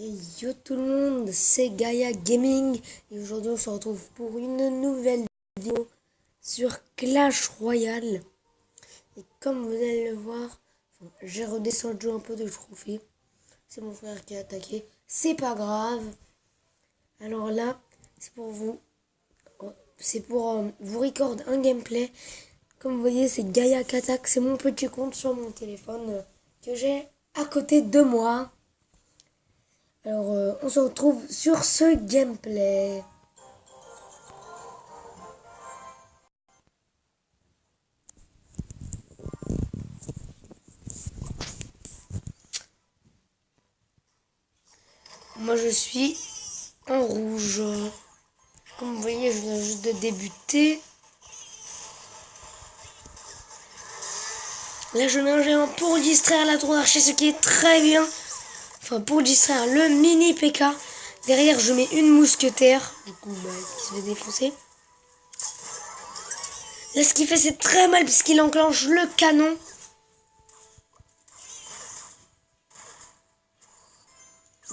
Et yo tout le monde, c'est Gaia Gaming et aujourd'hui on se retrouve pour une nouvelle vidéo sur Clash Royale. Et comme vous allez le voir, j'ai redescendu un peu de trophée. C'est mon frère qui a attaqué, c'est pas grave. Alors là, c'est pour vous, vous recorder un gameplay. Comme vous voyez, c'est Gaia qui attaque, c'est mon petit compte sur mon téléphone que j'ai à côté de moi. Alors, on se retrouve sur ce gameplay. Moi, je suis en rouge. Comme vous voyez, je viens juste de débuter. Là, je mets un géant pour distraire la tour d'archer, ce qui est très bien. Enfin, pour distraire le mini PK. Derrière, je mets une mousquetaire. Du coup, qui se fait défoncer. Là, ce qu'il fait, c'est très mal puisqu'il enclenche le canon.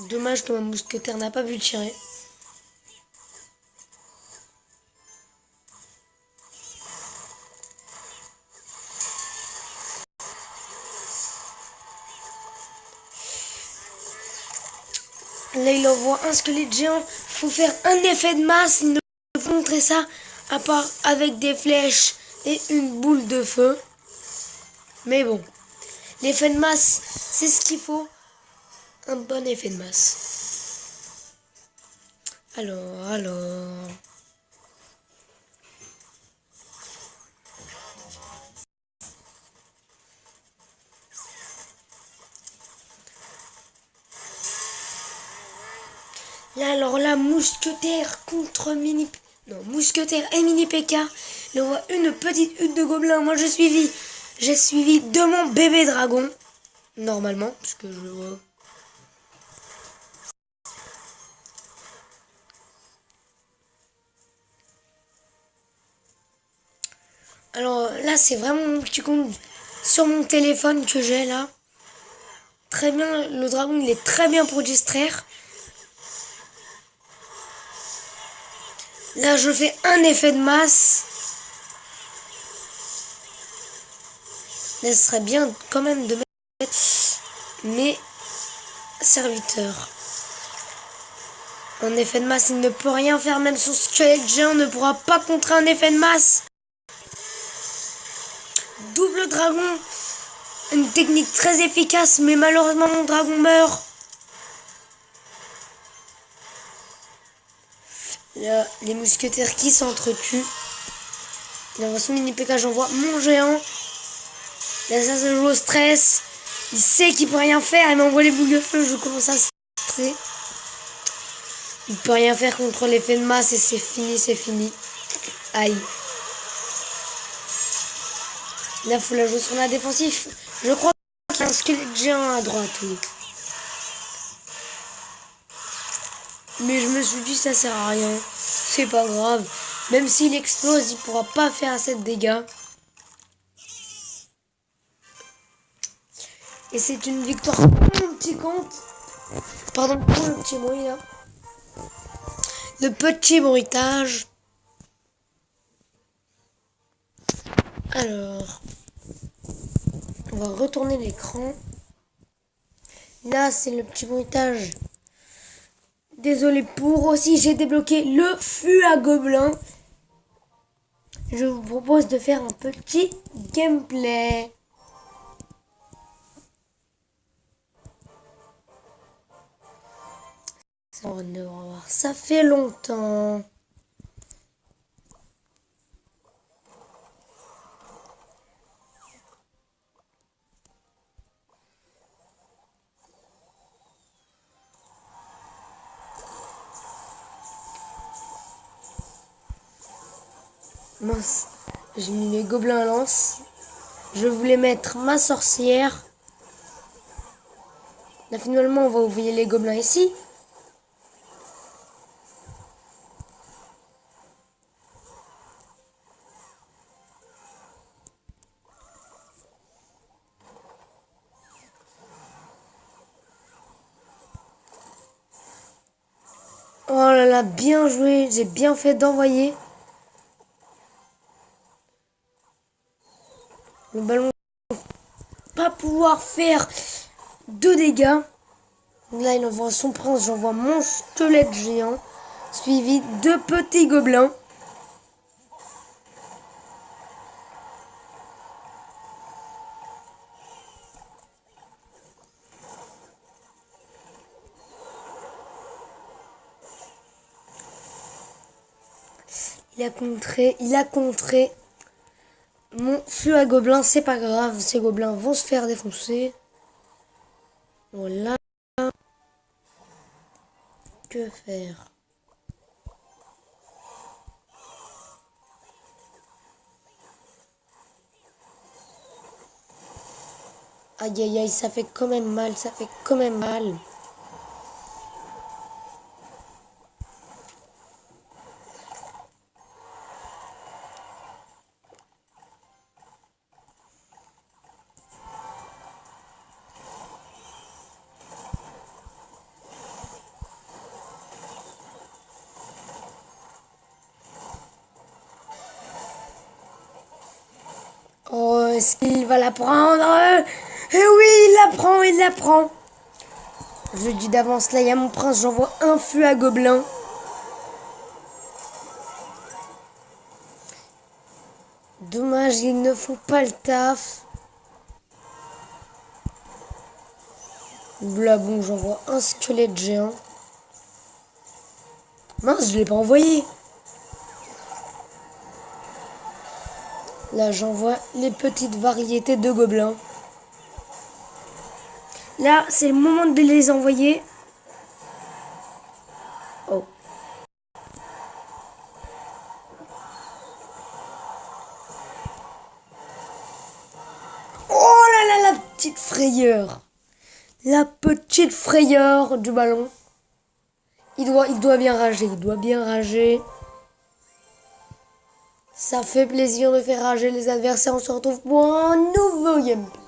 Dommage que ma mousquetaire n'a pas pu tirer. Là, il envoie un squelette géant. Faut faire un effet de masse. Il ne peut montrer ça à part avec des flèches et une boule de feu. Mais bon, l'effet de masse, c'est ce qu'il faut. Un bon effet de masse. Alors. Là, alors là, mousquetaire contre mini... Non, mousquetaire et mini PK. Il envoie une petite hutte de gobelins. Moi, j'ai suivi de mon bébé dragon. Normalement, puisque je vois... Alors là, c'est vraiment mon petit compte sur mon téléphone que j'ai là. Très bien, le dragon, il est très bien pour distraire. Là, je fais un effet de masse. Là, ce serait bien quand même de mettre mes serviteurs. Un effet de masse, il ne peut rien faire. Même son squelette géant ne pourra pas contrer un effet de masse. Double dragon. Une technique très efficace, mais malheureusement, mon dragon meurt. Là, les mousquetaires qui s'entretuent. Il envoie son mini PK, j'envoie mon géant. Là, ça se joue au stress. Il sait qu'il peut rien faire. Il m'envoie les boules de feu. Je commence à stresser. Il peut rien faire contre l'effet de masse et c'est fini, c'est fini. Aïe. Là, il faut la jouer sur la défensive. Je crois qu'il y a un squelette géant à droite, oui. Mais je me suis dit, ça sert à rien. C'est pas grave. Même s'il explose, il pourra pas faire assez de dégâts. Et c'est une victoire pour mon petit compte. Pardon pour le petit bruit là. Le petit bruitage. Alors, on va retourner l'écran. Là, c'est le petit bruitage. Désolé pour aussi, j'ai débloqué le fût à gobelins. Je vous propose de faire un petit gameplay. Ça, on va voir. Ça fait longtemps. Mince, j'ai mis mes gobelins à lance. Je voulais mettre ma sorcière. Là, finalement, on va ouvrir les gobelins ici. Oh là là, bien joué. J'ai bien fait d'envoyer. Le ballon pas pouvoir faire de dégâts. Là, il envoie son prince. J'envoie mon squelette géant. Suivi de petits gobelins. Il a contré mon feu à gobelins. C'est pas grave, ces gobelins vont se faire défoncer. Voilà. Que faire? Aïe aïe aïe, ça fait quand même mal, ça fait quand même mal. Oh, est-ce qu'il va la prendre? Eh oui, il la prend. Je dis d'avance, là, il y a mon prince, j'envoie un feu à gobelins. Dommage, ils ne font pas le taf. Là, bon, j'envoie un squelette géant. Mince, je l'ai pas envoyé. Là, j'envoie les petites variétés de gobelins. Là, c'est le moment de les envoyer. Oh. Oh là là, la petite frayeur. La petite frayeur du ballon. Il doit bien rager, il doit bien rager. Ça fait plaisir de faire rager les adversaires. On se retrouve pour un nouveau gameplay.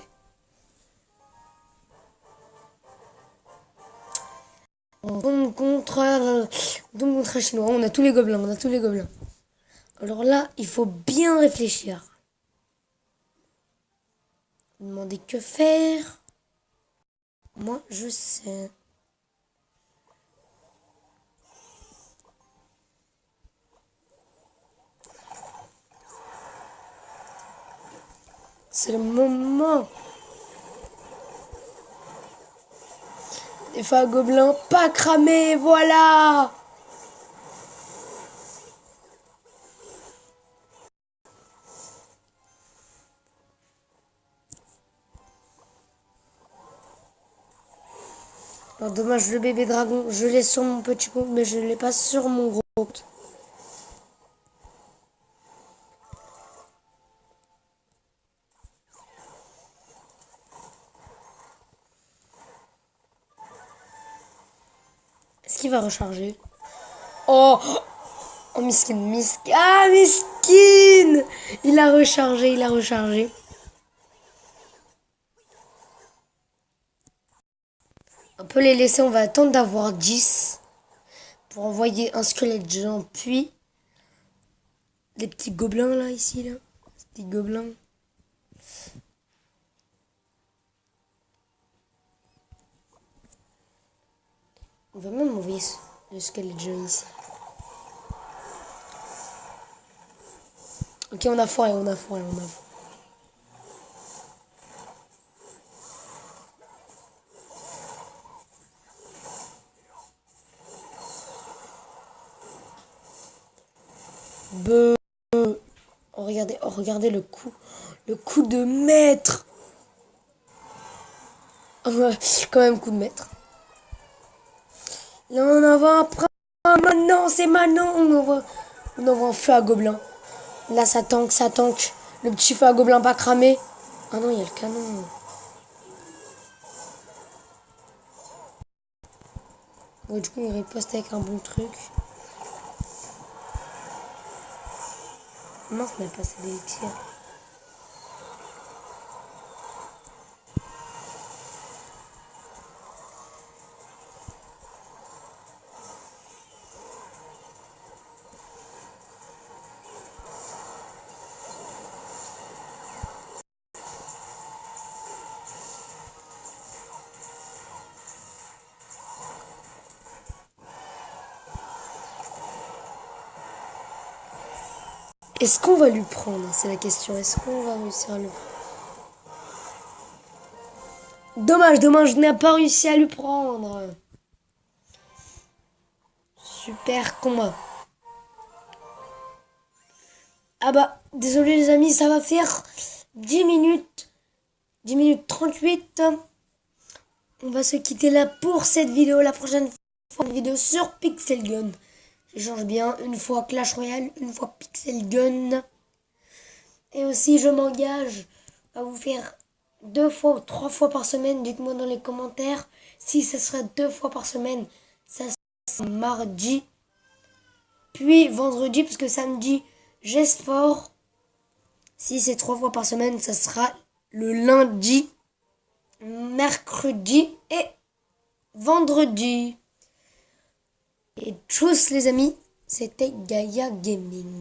On tombe contre un chinois. On a tous les gobelins, on a tous les gobelins. Alors là, il faut bien réfléchir. Demander que faire. Moi, je sais. C'est le moment. Des fois, gobelins pas cramés, voilà. Alors, dommage, le bébé dragon, je l'ai sur mon petit compte, mais je ne l'ai pas sur mon gros compte. Est-ce qu'il va recharger? Oh, oh, miskin. Ah, miskin. Il a rechargé, il a rechargé. On peut les laisser, on va attendre d'avoir 10 pour envoyer un squelette géant, puis les petits gobelins là, ici, là. Ces petits gobelins. On va même envoyer le squelette géant ici. Ok, on a foiré, on a foiré, on a foiré. Beuh. Oh, regardez le coup de maître. Oh, ouais, quand même coup de maître. Là, on envoie un prince. Maintenant, c'est maintenant. On envoie un feu à gobelin. Là, ça tank, ça tank. Le petit feu à gobelin pas cramé. Ah non, il y a le canon. Ouais, du coup, il riposte avec un bon truc. Mince, on a passé des tirs. Est-ce qu'on va lui prendre? C'est la question. Est-ce qu'on va réussir à le prendre? Dommage, je n'ai pas réussi à lui prendre. Super combat. Ah bah, désolé les amis, ça va faire 10 minutes. 10 minutes 38. On va se quitter là pour cette vidéo. La prochaine fois, une vidéo sur Pixel Gun. J'échange bien, une fois Clash Royale, une fois Pixel Gun. Et aussi, je m'engage à vous faire 2 fois ou 3 fois par semaine. Dites-moi dans les commentaires si ce sera 2 fois par semaine. Ça sera mardi, puis vendredi, parce que samedi, j'ai sport. Si c'est 3 fois par semaine, ça sera le lundi, mercredi et vendredi. Et tchuss les amis, c'était Gaia Gaming.